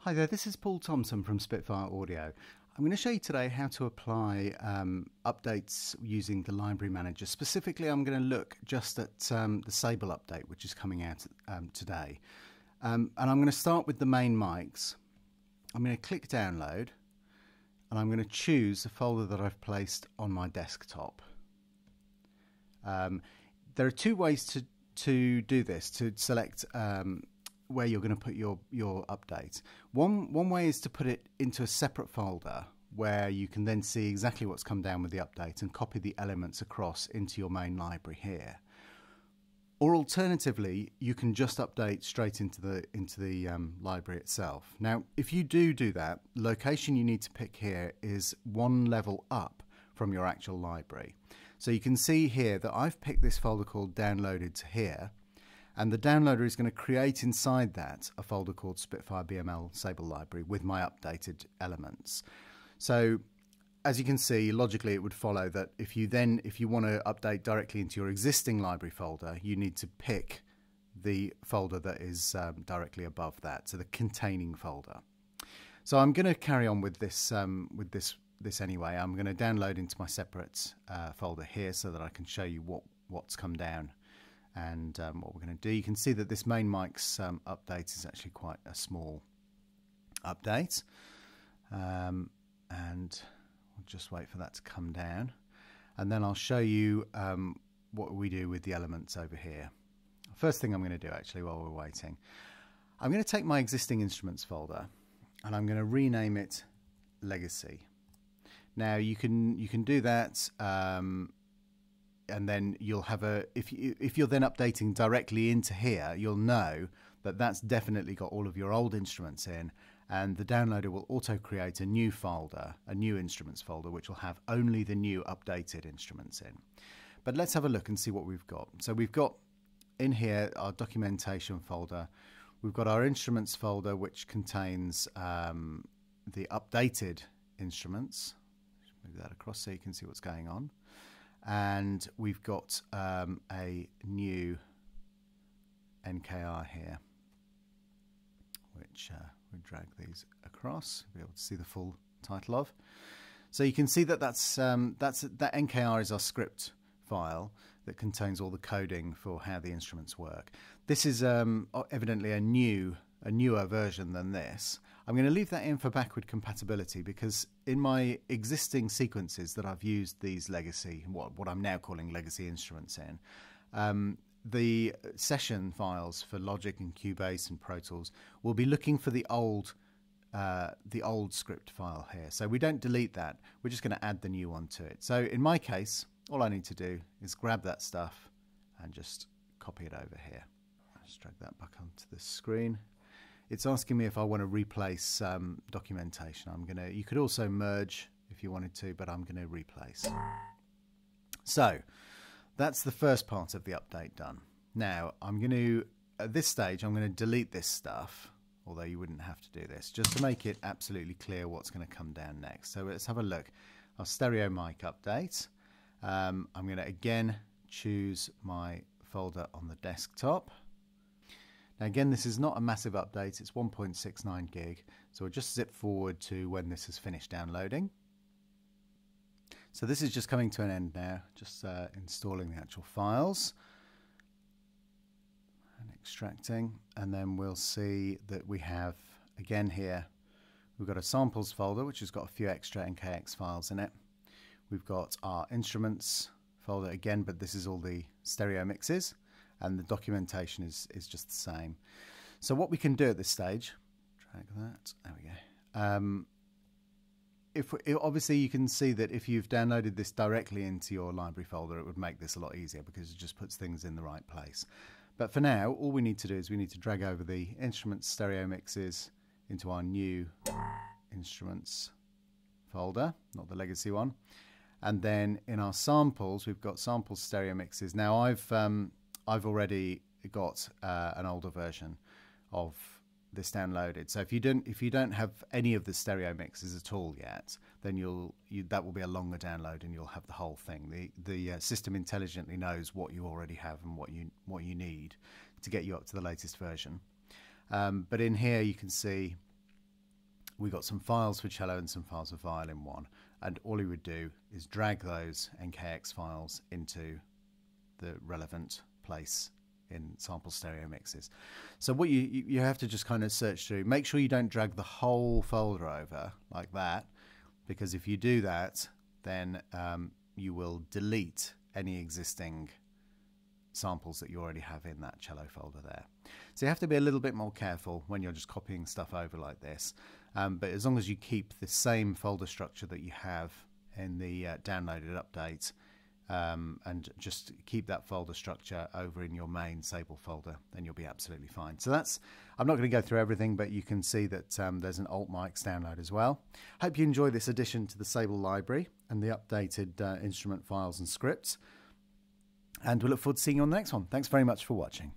Hi there, this is Paul Thompson from Spitfire Audio. I'm going to show you today how to apply updates using the library manager. Specifically, I'm going to look just at the Sable update, which is coming out today. And I'm going to start with the main mics. I'm going to click download, and I'm going to choose the folder that I've placed on my desktop. There are two ways to do this, to select where you're going to put your update. One way is to put it into a separate folder where you can then see exactly what's come down with the update and copy the elements across into your main library here. Or alternatively, you can just update straight into the library itself. Now, if you do that, the location you need to pick here is one level up from your actual library. So you can see here that I've picked this folder called Downloaded to here. And the downloader is going to create inside that a folder called Spitfire BML Sable Library with my updated elements. So as you can see, logically it would follow that if you want to update directly into your existing library folder, you need to pick the folder that is directly above that, so the containing folder. So I'm going to carry on with this anyway. I'm going to download into my separate folder here so that I can show you what's come down. And what we're going to do, you can see that this main mic's update is actually quite a small update, and we'll just wait for that to come down, and then I'll show you what we do with the elements over here. First thing I'm going to do actually while we're waiting, I'm going to take my existing instruments folder and I'm going to rename it Legacy. Now you can do that. And then you'll have if you're then updating directly into here, you'll know that that's definitely got all of your old instruments in, and the downloader will auto create a new folder, a new instruments folder, which will have only the new updated instruments in. But let's have a look and see what we've got. So we've got in here our documentation folder. We've got our instruments folder, which contains the updated instruments. Move that across so you can see what's going on. And we've got a new NKR here, which we drag these across to be able to see the full title of. So you can see that that NKR is our script file that contains all the coding for how the instruments work. This is evidently a newer version than this. I'm going to leave that in for backward compatibility because in my existing sequences that I've used these legacy, what I'm now calling legacy instruments in, the session files for Logic and Cubase and Pro Tools will be looking for the old script file here. So we don't delete that. We're just going to add the new one to it. So in my case, all I need to do is grab that stuff and just copy it over here. Just drag that back onto the screen. It's asking me if I want to replace documentation. You could also merge if you wanted to, but I'm going to replace. So that's the first part of the update done. Now at this stage, I'm going to delete this stuff, although you wouldn't have to do this, just to make it absolutely clear what's going to come down next. So let's have a look. Our stereo mic update. I'm going to again choose my folder on the desktop. Now again, this is not a massive update, it's 1.69 gig, so we'll just zip forward to when this is finished downloading. So this is just coming to an end now, just installing the actual files and extracting, and then we'll see that we have, again here, we've got a samples folder which has got a few extra NKX files in it. We've got our instruments folder again, but this is all the stereo mixes. And the documentation is just the same. So what we can do at this stage, drag that, there we go. Obviously you can see that if you've downloaded this directly into your library folder, it would make this a lot easier because it just puts things in the right place. But for now, all we need to do is we need to drag over the instruments stereo mixes into our new instruments folder, not the legacy one. And then in our samples, we've got samples stereo mixes. Now I've already got an older version of this downloaded. So if you don't have any of the stereo mixes at all yet, then that will be a longer download and you'll have the whole thing. The system intelligently knows what you already have and what you need to get you up to the latest version. But in here you can see we got some files for cello and some files for violin one, and all you would do is drag those NKX files into the relevant place in sample stereo mixes. So what you have to just kind of search through, make sure you don't drag the whole folder over like that, because if you do that, then you will delete any existing samples that you already have in that cello folder there. So you have to be a little bit more careful when you're just copying stuff over like this, but as long as you keep the same folder structure that you have in the downloaded update, and just keep that folder structure over in your main Sable folder, then you'll be absolutely fine. So that's, I'm not going to go through everything, but you can see that there's an alt mics download as well. Hope you enjoy this addition to the Sable library and the updated instrument files and scripts, and we look forward to seeing you on the next one. Thanks very much for watching.